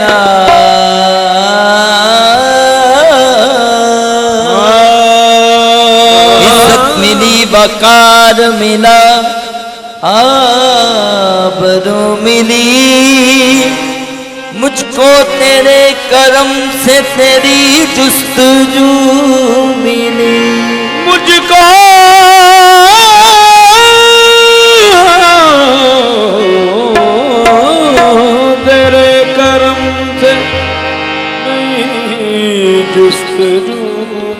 ना इज्जत मिली वकार मिला आबरू मिली मुझको तेरे करम से तेरी जुस्तजू मिली मुझको तेरे करम से जुस्तजू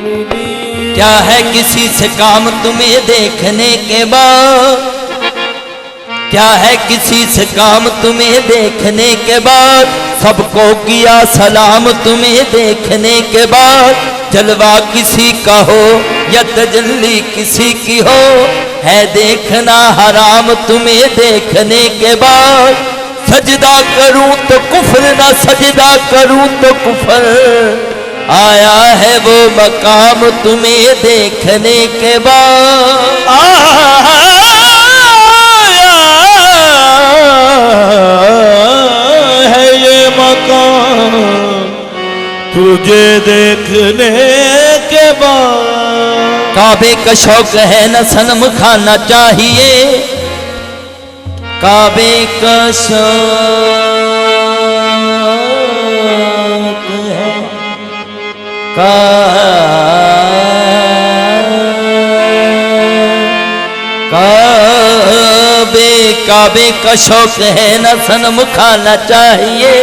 मिली। क्या है किसी से काम तुम्हें देखने के बाद क्या है किसी से काम तुम्हें देखने के बाद सबको किया सलाम तुम्हें देखने के बाद जलवा किसी का हो या तजल्ली किसी की हो है देखना हराम तुम्हें देखने के बाद सजदा करूं तो कुफर ना सजदा करूं तो कुफर आया है वो मकाम तुम्हें देखने के बाद है ये मकाम तुझे देखने के बाद। काबे का शौक है न सनम खाना चाहिए काबे का शौक है काबे का शौक है न सनम खाना चाहिए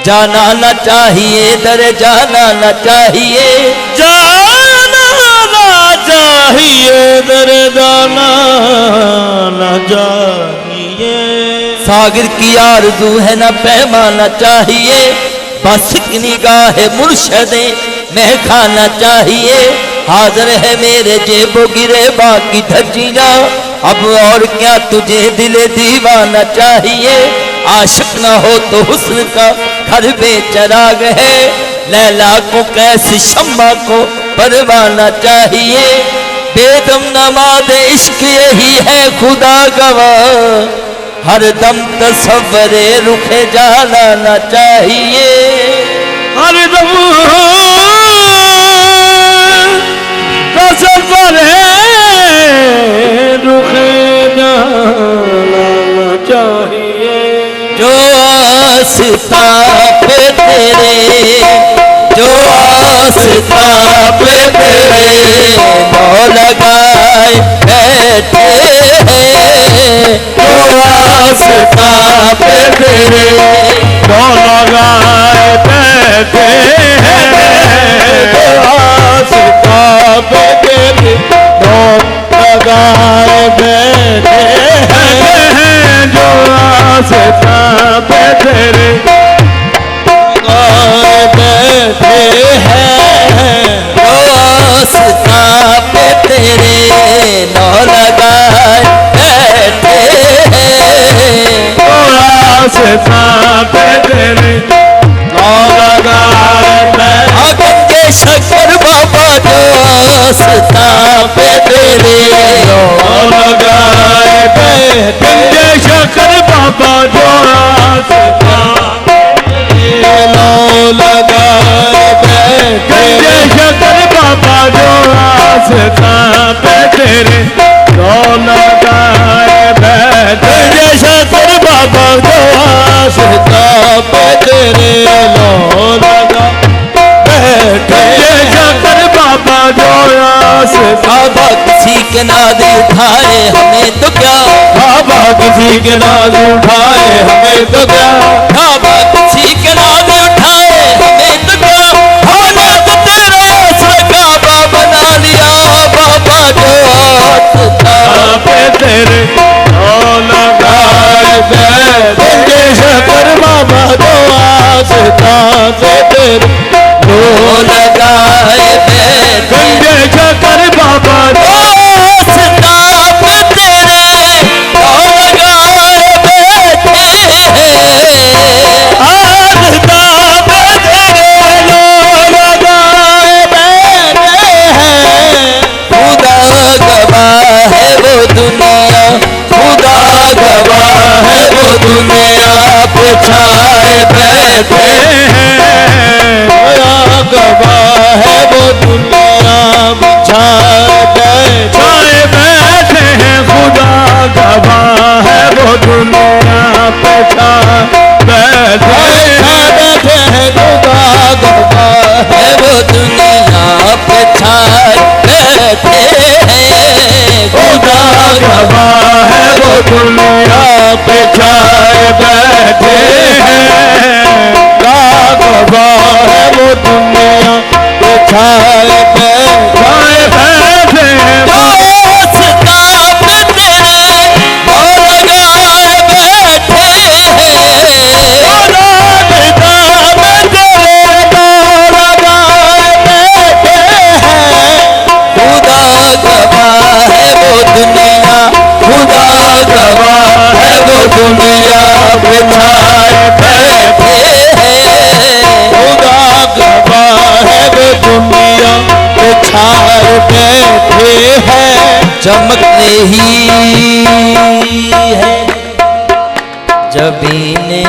जाना न चाहिए दर जाना न चाहिए जाना ना चाहिए दर जाना ना चाहिए। सागर की आरज़ू है न पैमाना चाहिए बस की निगाह मुर्शदे मैं खाना चाहिए हाजिर है मेरे जेबो गिरे बाकी धज्जियां अब और क्या तुझे दिले दीवाना चाहिए आशिक ना हो तो हुस्न का घर बेचराग है लैला को कैसे शम्मा को परवाना चाहिए बेदम नमाज इश्क यही है खुदा गवाह हर दम तसव्वरे रुखे जाना ना चाहिए हर दम तसव्वरे रुखे जाना ना चाहिए। जो आस्था पे तेरे जो आस्था पे तेरे नौ लगाए बैठे हैं जो आस्था पे तेरे नौ लगाए बैठे हैं जो आस्था पे तेरे नौ लगाए बैठे हैं जो आस्था पे तेरे बैठे हैं जो आस्था पे तेरे नौ लगाए बैठे हैं जो आस्था पे तेरे नौ लगाए बैठे गंगे शकर बाबा जो आस्था पे तेरे नौ लगाए बैठे शकर बाबा जो आस्था नौ लगाए बैठे शकर बाबा जो आस्था पे तेरे नौ लगाए बैठे शकर बाबा जो आस्था पे तेरे नौ लगा बैठे शकर बाबा जो आस्था। बाबा किसी के नाद उठाए हमें तो क्या बाबा किसी के नाज उठाए हमें तो क्या बाबा किसी के नाद उठाए हमें तो क्या हालात तेरा सरकाबा बना लिया बाबा जो आस्था पे तेरे लगाए बैठे शकर बाबा जो आस्था पे तेरे लगाए बैठे शकर बाबा जो आस्था पे तेरे लगाए बैठे हैं बिछाए बैठे दोस्तां पे तेरे मौला गाए बैठे खुदा गवाह है वो दुनिया, खुदा गवाह है वो दुनिया बिछाए बैठे हैं। खुदा गवाह है वो दुनिया बिछाए बैठे हैं। चमक रही है जबीने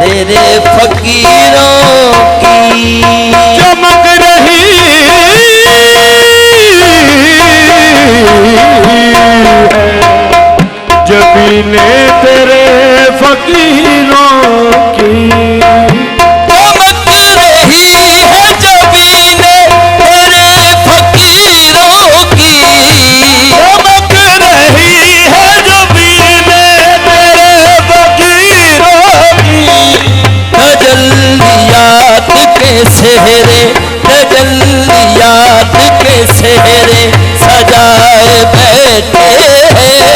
तेरे फकीरों की, चमक रही जबीने तेरे फकीरों की, चमक रही है जबीने तेरे फकीरों की, चमक रही है जबीने तेरे फकीरों की। तजल्लियात के सेहरे, तजल्लियात के सेहरे सजाए बैठे हैं।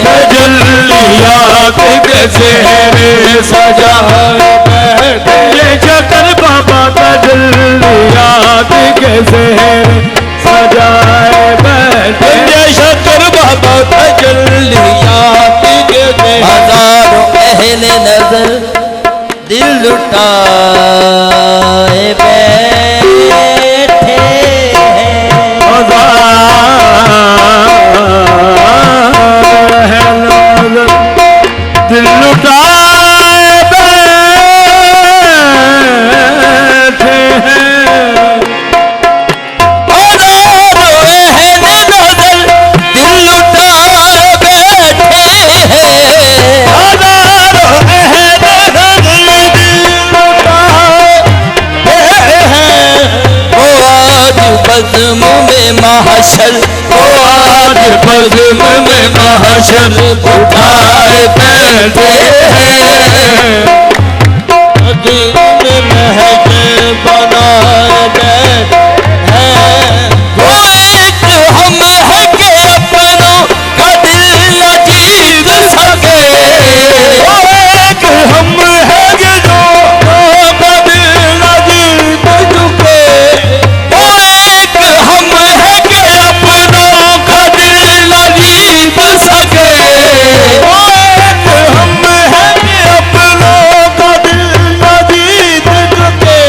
तजल्लियात के सेहरे सजाए बैठे, ये शकर बाबा तजल्लियात के सेहरे सजाए बैठे, ये शकर बाबा तजल्लियात के सेहरे। हजारों अहले नजर दिल लुटाए बैठे हैं। दिल लुटाए बैठे हैं। हजारों अहले नजर दिल लुटाए बैठे हैं। हजारों अहले नजर दिल लुटाए हैं। ओ आज बज़्म में महशर, ओ आज बज़्म में महशर उठाए बैठे हैं। दिल में महफिल बनाए बैठे हैं। वो एक हम है के अपनों का दिल न जीत सके, वो एक हम है कि जो का दिल न जीत चुके। वो एक हम है के अपनों का दिल न जीत सके। वो एक हम है कि अपनों का दिल न जीत चुके।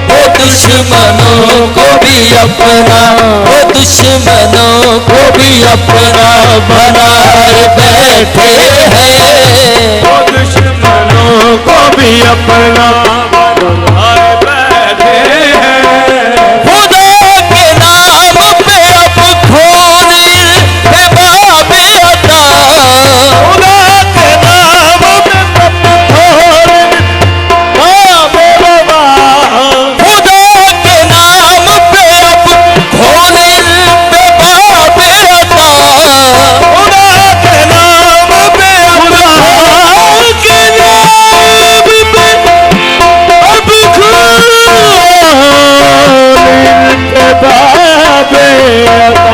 वो दुश्मनों को भी अपना, वो दुश्मनों को भी अपना बनाए बैठे हैं। वो दुश्मनों को भी अपना बनाए बैठे हैं। खुदा के नाम पे अब खून पे बाबे अता, खुदा के नाम पे थोड़े बाबे बाबा। खुदा के नाम पे अब खून पे बाबे अता। खुदा के नाम पे खुदा के नाम पे अब बाबे अता।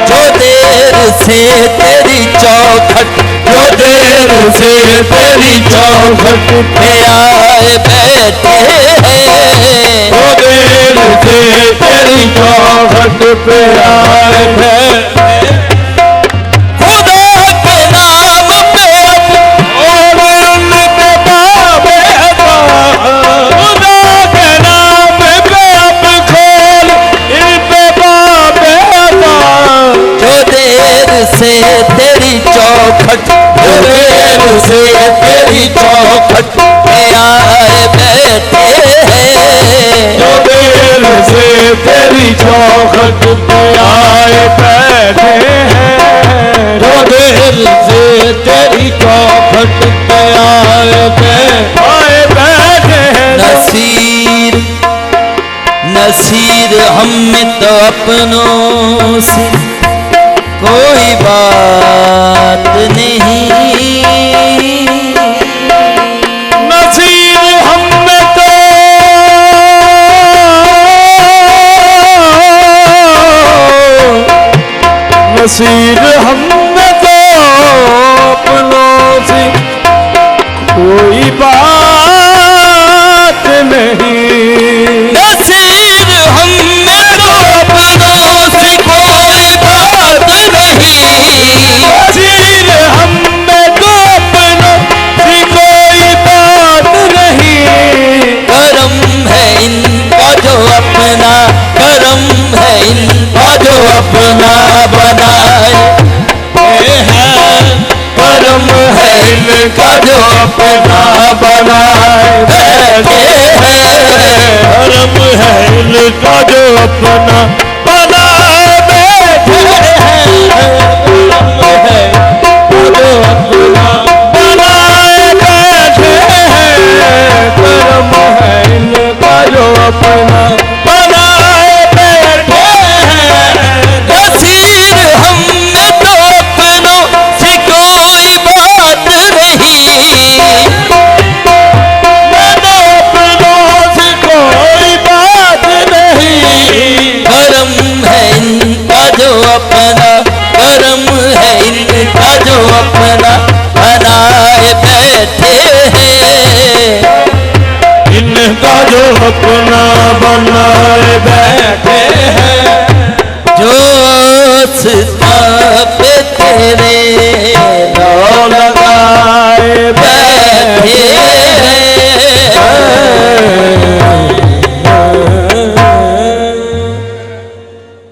जो देर से तेरी चौखट, जो देर से तेरी चौखट पे आए बैठे हैं। वो देर से तेरी चौखट पे आए बैठे। खुदा के नाम पे अब और उनके बाबे अता। खुदा के नाम पे अब खोल इन पे बाबे अता। जो देर से तेरी चौखट, जो देर से तेरी चौखट पे आए बैठे हैं। जो देर से तेरी चौखट पे आए बैठे हैं। जो देर से तेरी चौखट पे आए बैठे हैं। नसीर नसीर हम में तो अपनों से कोई बात नहीं। नसीर हम में तो कोई बात नहीं। नसीर हम में तो अपनों से कोई बात नहीं। नसीर हम में तो अपनों से कोई बात नहीं। करम है इनका जो अपना, करम है इनका जो अपना बनाए हैं। करम है इनका जो अपना बनाए बैठे हैं। करम है इनका जो अपना बनाए बैठे हैं। करम है जो अपना बनाए बैठे हैं। करम है इनका जो अपना बनाए बैठे हैं। नसीर हम में तो अपनों से कोई बात नहीं। मैंने अपनों से कोई बात नहीं। करम है इनका जो अपना, करम है इनका जो अपना बनाए बैठे हैं। इनका जो अपना